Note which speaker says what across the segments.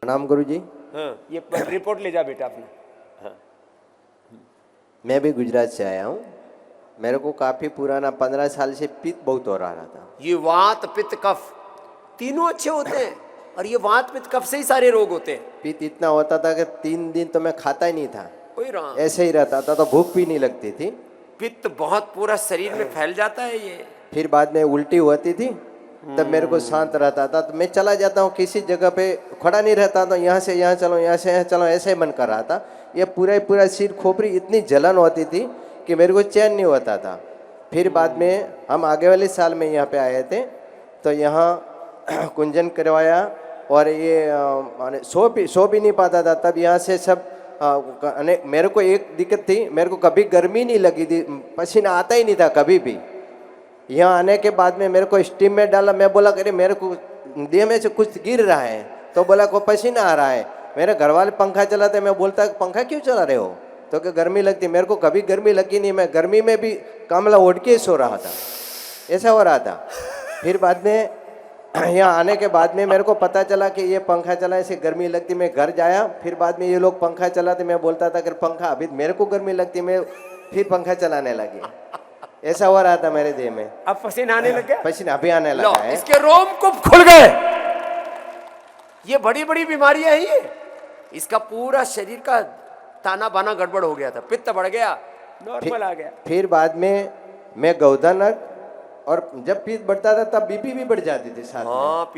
Speaker 1: प्रणाम गुरु जी।
Speaker 2: हाँ, ये रिपोर्ट ले जा बेटा अपना। हाँ।
Speaker 1: मैं भी गुजरात से आया हूँ। मेरे को काफ़ी पुराना 15 साल से पित्त बहुत हो रहा था।
Speaker 2: ये वात पित्त कफ तीनों अच्छे होते हैं, और ये वात पित्त कफ से ही सारे रोग होते हैं।
Speaker 1: पित्त इतना होता था कि 3 दिन तो मैं खाता ही नहीं था,
Speaker 2: ओए राम।
Speaker 1: ऐसे ही रहता था, तो भूख भी नहीं लगती थी।
Speaker 2: पित्त बहुत पूरा शरीर में फैल जाता है ये।
Speaker 1: फिर बाद में उल्टी होती थी, तब मेरे को शांत रहता था, तो मैं चला जाता हूँ किसी जगह पे, खड़ा नहीं रहता था, यहाँ से यहाँ चलो, यहाँ से यहाँ चलो, ऐसे ही मन कर रहा था। ये पूरा सिर खोपड़ी इतनी जलन होती थी कि मेरे को चैन नहीं होता था। फिर बाद में हम आगे वाले साल में यहाँ पे आए थे, तो यहाँ कुंजन करवाया, और ये सो भी नहीं पाता था। तब यहाँ से सब मेरे को एक दिक्कत थी, मेरे को कभी गर्मी नहीं लगी थी, पसीना आता ही नहीं था कभी भी। यहाँ आने के बाद में मेरे को स्टीम में डाला, मैं बोला अरे मेरे को देह में से कुछ गिर रहा है, तो बोला को पसीना आ रहा है। मेरे घर वाले पंखा चलाते, मैं बोलता पंखा क्यों चला रहे हो, तो कि गर्मी लगती। मेरे को कभी गर्मी लगी नहीं, मैं गर्मी में भी कामला ओढ़ के सो रहा था, ऐसा हो रहा था। फिर बाद में यहाँ आने के बाद में मेरे को पता चला कि ये पंखा चलाने से गर्मी लगती। मैं घर जाया, फिर बाद में ये लोग पंखा चलाते, मैं बोलता था कि पंखा अभी मेरे को गर्मी लगती, मैं फिर पंखा चलाने लगी। ऐसा हो रहा था मेरे देह में।
Speaker 2: अब पसीना आने लग गया,
Speaker 1: पसीना अभी आने लगा है।
Speaker 2: इसके रोमकूप खुल गए। ये बड़ी बड़ी बीमारियां हैं ये। इसका पूरा शरीर का ताना बाना गड़बड़ हो गया था, पित्त बढ़ गया, नॉर्मल आ गया।
Speaker 1: फिर बाद में मैं गौधन, और जब पित्त बढ़ता था तब बीपी भी बढ़ जाती थी साथ में।
Speaker 2: हाँ,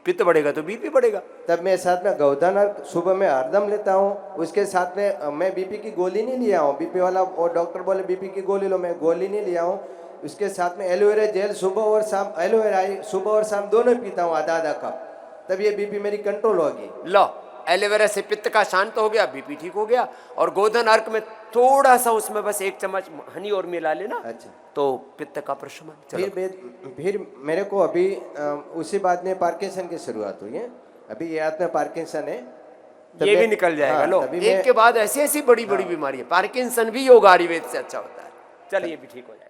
Speaker 2: पित्त बढ़ेगा तो बीपी बढ़ेगा।
Speaker 1: तब मैं साथ में गौधन सुबह में हरदम लेता हूँ। उसके साथ में मैं बीपी की गोली नहीं लिया हूँ, बीपी वाला और डॉक्टर बोले बीपी की गोली लो, मैं गोली नहीं लिया हूँ। उसके साथ में एलोवेरा जेल सुबह और शाम, एलोवेरा सुबह और शाम दोनों पीता हूँ, आधा कप, तब ये बीपी मेरी कंट्रोल होगी।
Speaker 2: लो, एलोवेरा से पित्त का शांत हो गया, बीपी ठीक हो गया। और गोधन अर्क में थोड़ा सा, उसमें बस 1 चम्मच हनी और मिला लेना, अच्छा, तो पित्त का प्रशमन।
Speaker 1: फिर मेरे को अभी उसी बाद में पार्किंसन की शुरुआत हुई है। अभी ये हाथ में पार्किंसन है,
Speaker 2: ये भी निकल जाएगा। हाँ, लो, एक के बाद ऐसी ऐसी बड़ी बड़ी बीमारी है। पार्किंसन भी योग आयुर्वेद से अच्छा होता है। चलिए, ये भी ठीक हो जाएगा।